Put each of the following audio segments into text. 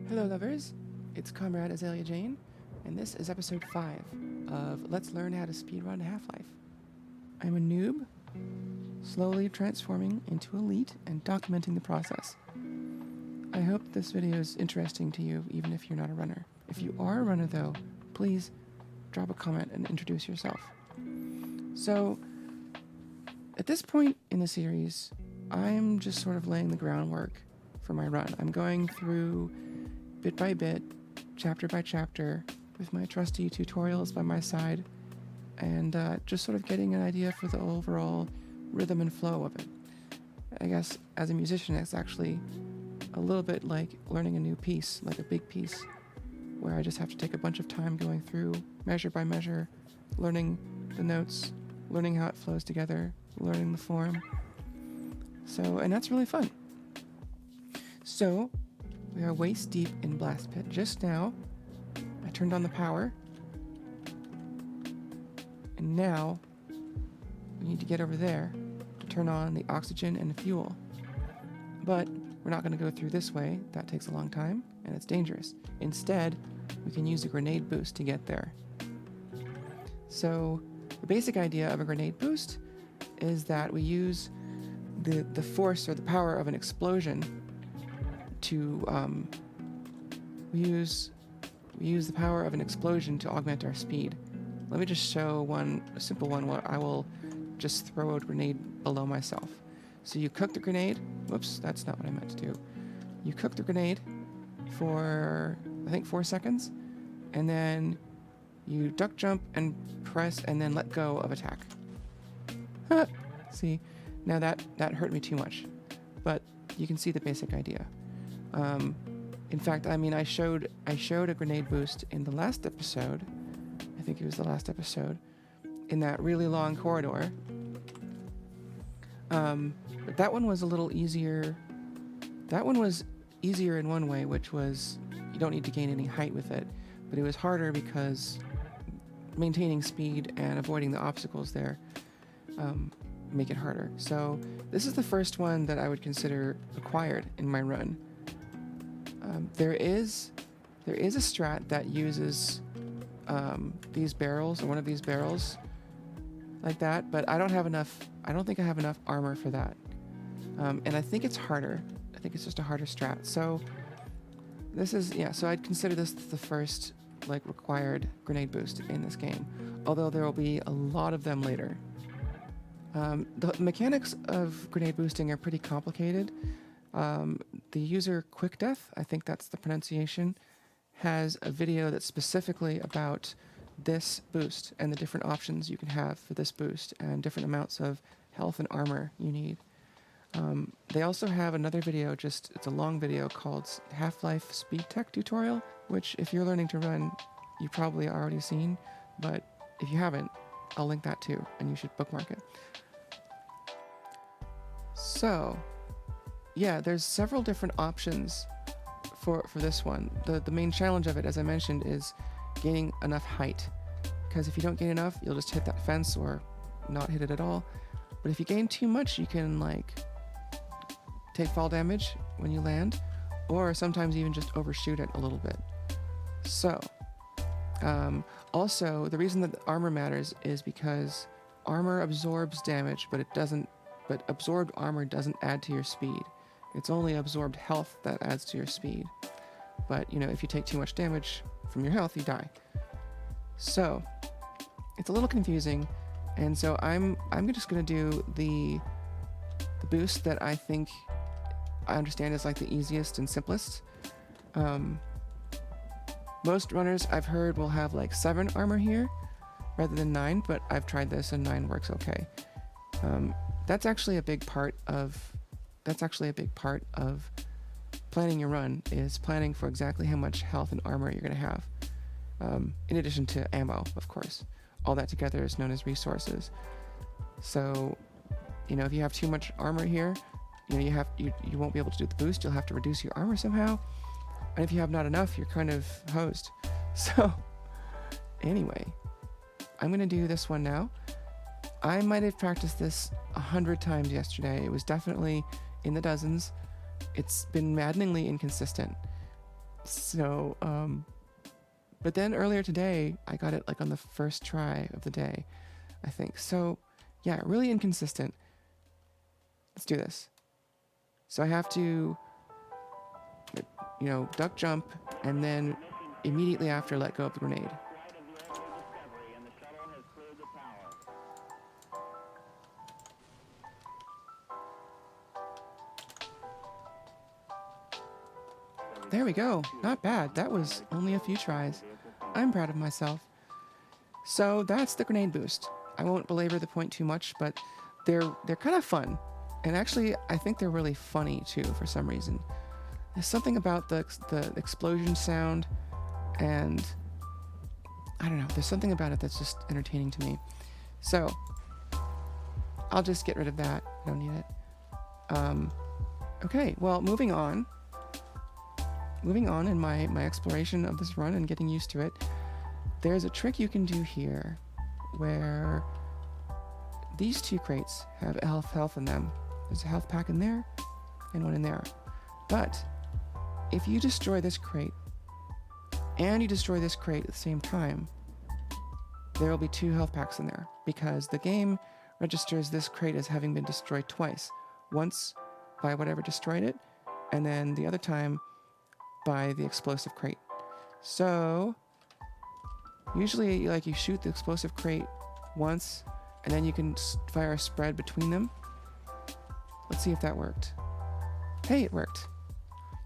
Hello lovers, it's Comrade Azalea Jane, and this is episode 5 of Let's Learn How to Speedrun Half-Life. I'm a noob, slowly transforming into elite and documenting the process. I hope this video is interesting to you, even if you're not a runner. If you are a runner though, please drop a comment and introduce yourself. So, at this point in the series, I'm just sort of laying the groundwork for my run. I'm going through bit by bit, chapter by chapter, with my trusty tutorials by my side, and just sort of getting an idea for the overall rhythm and flow of it. I guess as a musician, it's actually a little bit like learning a new piece, like a big piece, where I just have to take a bunch of time going through, measure by measure, learning the notes, learning how it flows together, learning the form. So, and that's really fun. So, we are waist deep in Blast Pit. Just now, I turned on the power. And now, we need to get over there to turn on the oxygen and the fuel. But we're not going to go through this way. That takes a long time, and it's dangerous. Instead, we can use a grenade boost to get there. So, the basic idea of a grenade boost is that we use the force or the power of an explosion to we use the power of an explosion to augment our speed. Let me just show a simple one where I will just throw a grenade below myself. So you cook the grenade. Whoops, that's not what I meant to do. You cook the grenade for I think 4 seconds, and then you duck jump and press and then let go of attack. See, now that hurt me too much, but you can see the basic idea. In fact, I showed a grenade boost in the last episode. I think it was the last episode, in that really long corridor. But that one was a little easier. That one was easier in one way, which was you don't need to gain any height with it, but it was harder because maintaining speed and avoiding the obstacles there make it harder. So this is the first one that I would consider required in my run. There is a strat that uses these barrels, or one of these barrels like that, but I don't think I have enough armor for that. And I think it's harder. I think it's just a harder strat. So this is, so I'd consider this the first required grenade boost in this game, although there will be a lot of them later. The mechanics of grenade boosting are pretty complicated. The user Quick Death, I think that's the pronunciation, has a video that's specifically about this boost and the different options you can have for this boost and different amounts of health and armor you need. They also have another video, it's a long video called Half-Life Speed Tech Tutorial, which if you're learning to run, you've probably already seen, but if you haven't, I'll link that too, and you should bookmark it. So, yeah, there's several different options for this one. The main challenge of it, as I mentioned, is gaining enough height, because if you don't gain enough, you'll just hit that fence or not hit it at all. But if you gain too much, you can take fall damage when you land, or sometimes even just overshoot it a little bit. So, also the reason that the armor matters is because armor absorbs damage, but absorbed armor doesn't add to your speed. It's only absorbed health that adds to your speed. But, if you take too much damage from your health, you die. So, it's a little confusing, and so I'm just going to do the boost that I think I understand is the easiest and simplest. Most runners I've heard will have 7 armor here rather than 9, but I've tried this and 9 works okay. That's actually a big part of planning your run, is planning for exactly how much health and armor you're going to have, in addition to ammo, of course. All that together is known as resources. So, if you have too much armor here, you won't be able to do the boost. You'll have to reduce your armor somehow, and if you have not enough, you're kind of hosed. So, anyway, I'm going to do this one now. I might have practiced this 100 times yesterday. It was definitely in the dozens. It's been maddeningly inconsistent. So, but then earlier today, I got it like on the first try of the day, I think. So, yeah, really inconsistent. Let's do this. So I have to, duck jump, and then immediately after let go of the grenade. There we go. Not bad. That was only a few tries. I'm proud of myself. So that's the grenade boost. I won't belabor the point too much, but they're kind of fun. And actually, I think they're really funny too for some reason. There's something about the explosion sound, and I don't know, there's something about it that's just entertaining to me. So I'll just get rid of that. I don't need it. Okay, well, moving on in my exploration of this run and getting used to it, there's a trick you can do here where these two crates have health in them. There's a health pack in there and one in there. But if you destroy this crate and you destroy this crate at the same time, there will be 2 health packs in there because the game registers this crate as having been destroyed twice. Once by whatever destroyed it, and then the other time by the explosive crate. So usually, like, you shoot the explosive crate once, and then you can fire a spread between them. Let's see if that worked. Hey, it worked.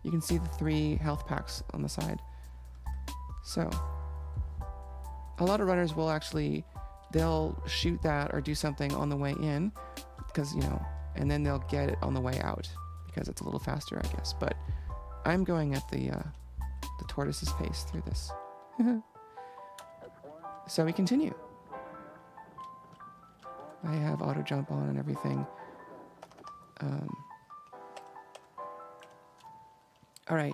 You can see the 3 health packs on the side. So a lot of runners will actually, they'll shoot that or do something on the way in because, and then they'll get it on the way out because it's a little faster, I guess. But I'm going at the tortoise's pace through this. So we continue. I have auto jump on and everything. All right.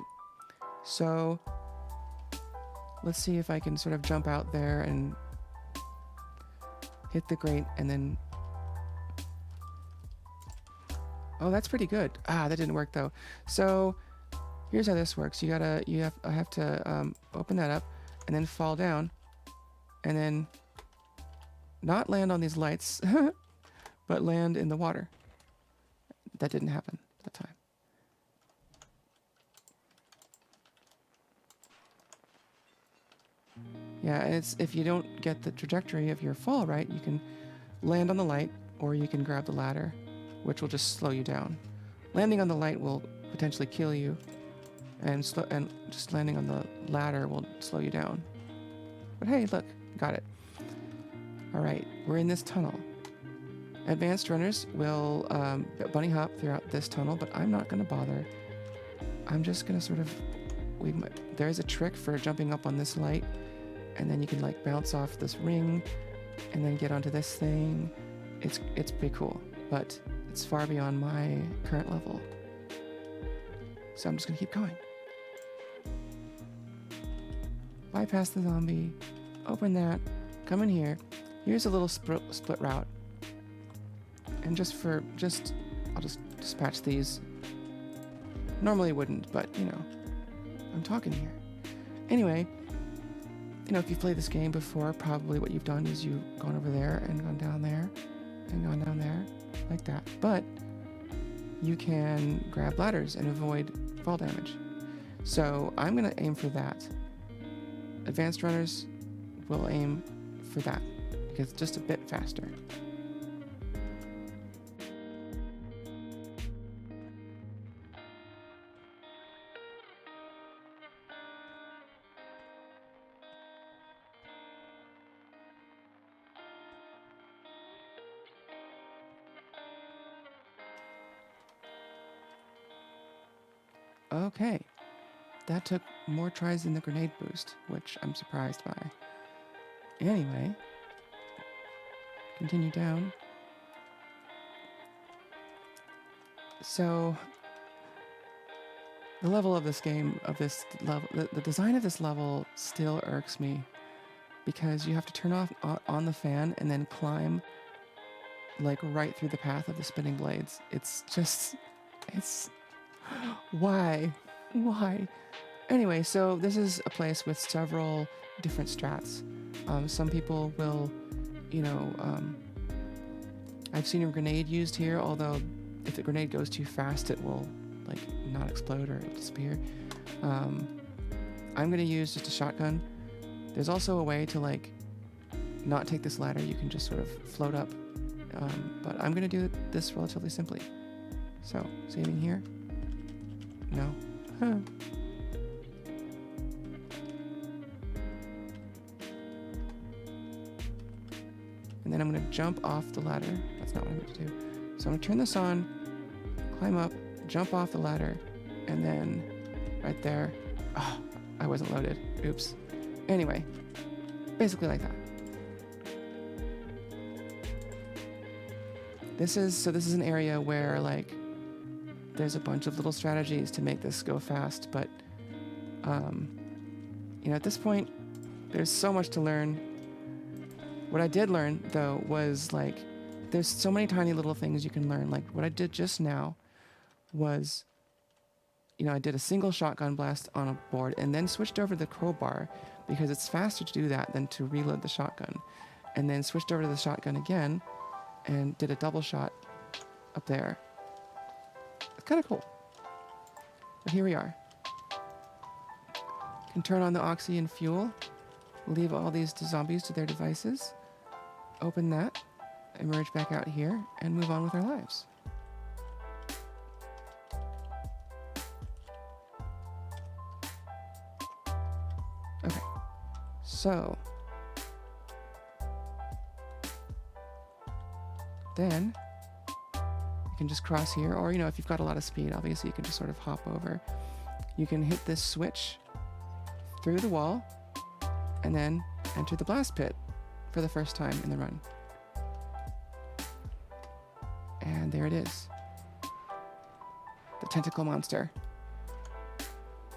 So let's see if I can sort of jump out there and hit the grate and then... Oh, that's pretty good. That didn't work though. So here's how this works. I have to open that up and then fall down and then not land on these lights, but land in the water. That didn't happen that time. Yeah, and it's, if you don't get the trajectory of your fall right, you can land on the light or you can grab the ladder, which will just slow you down. Landing on the light will potentially kill you, and just landing on the ladder will slow you down. But hey, look, got it. All right, we're in this tunnel. Advanced runners will bunny hop throughout this tunnel, but I'm not going to bother. I'm just going to sort of... There's a trick for jumping up on this light, and then you can like bounce off this ring, and then get onto this thing. It's pretty cool, but it's far beyond my current level. So I'm just going to keep going. Bypass the zombie, open that, come in here. Here's a little split route. And I'll just dispatch these. Normally wouldn't, but I'm talking here. Anyway, if you've played this game before, probably what you've done is you've gone over there and gone down there and gone down there like that. But you can grab ladders and avoid fall damage. So I'm going to aim for that. Advanced runners will aim for that because it's just a bit faster. Okay, that took more tries than the grenade boost, which I'm surprised by. Anyway, continue down. So, the level of this game, the design of this level still irks me because you have to turn off on the fan and then climb like right through the path of the spinning blades. Why? Anyway, so this is a place with several different strats. Some people will, you know, I've seen a grenade used here, although if the grenade goes too fast, it will like not explode or it'll disappear. I'm gonna use just a shotgun. There's also a way to like not take this ladder. You can just sort of float up, but I'm gonna do this relatively simply. So saving here. No. Huh. And then I'm going to jump off the ladder. That's not what I'm going to do. So I'm going to turn this on, climb up, jump off the ladder, and then right there. Oh, I wasn't loaded. Oops. Anyway, basically like that. This is an area where like there's a bunch of little strategies to make this go fast, but you know, at this point, there's so much to learn. What I did learn, though, was, like, there's so many tiny little things you can learn. Like, what I did just now was, you know, I did a single shotgun blast on a board and then switched over to the crowbar because it's faster to do that than to reload the shotgun. And then switched over to the shotgun again and did a double shot up there. It's kind of cool. But here we are. Can turn on the oxy and fuel. Leave all these zombies to their devices, open that, emerge back out here, and move on with our lives. Okay, so then you can just cross here, or you know, if you've got a lot of speed, obviously you can just sort of hop over. You can hit this switch through the wall, and then enter the blast pit for the first time in the run. And there it is. The tentacle monster.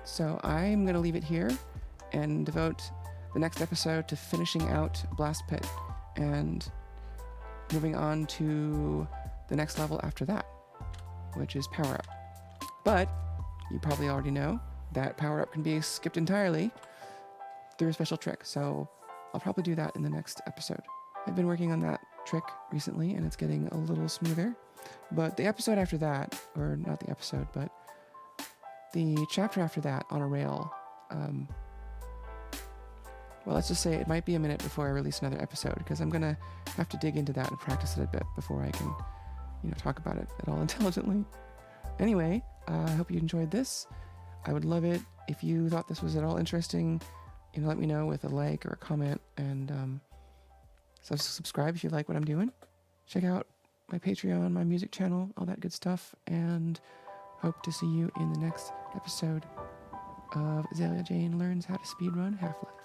So I'm going to leave it here and devote the next episode to finishing out Blast Pit and moving on to the next level after that, which is Power Up. But you probably already know that Power Up can be skipped entirely through a special trick, so I'll probably do that in the next episode. I've been working on that trick recently, and it's getting a little smoother. But the episode after that, or not the episode, but the chapter after that on a rail, well, let's just say it might be a minute before I release another episode, because I'm going to have to dig into that and practice it a bit before I can, you know, talk about it at all intelligently. Anyway, I hope you enjoyed this. I would love it if you thought this was at all interesting. You know, let me know with a like or a comment, and so subscribe if you like what I'm doing. Check out my Patreon, my music channel, all that good stuff, and hope to see you in the next episode of Azalea Jane Learns How to Speedrun Half-Life.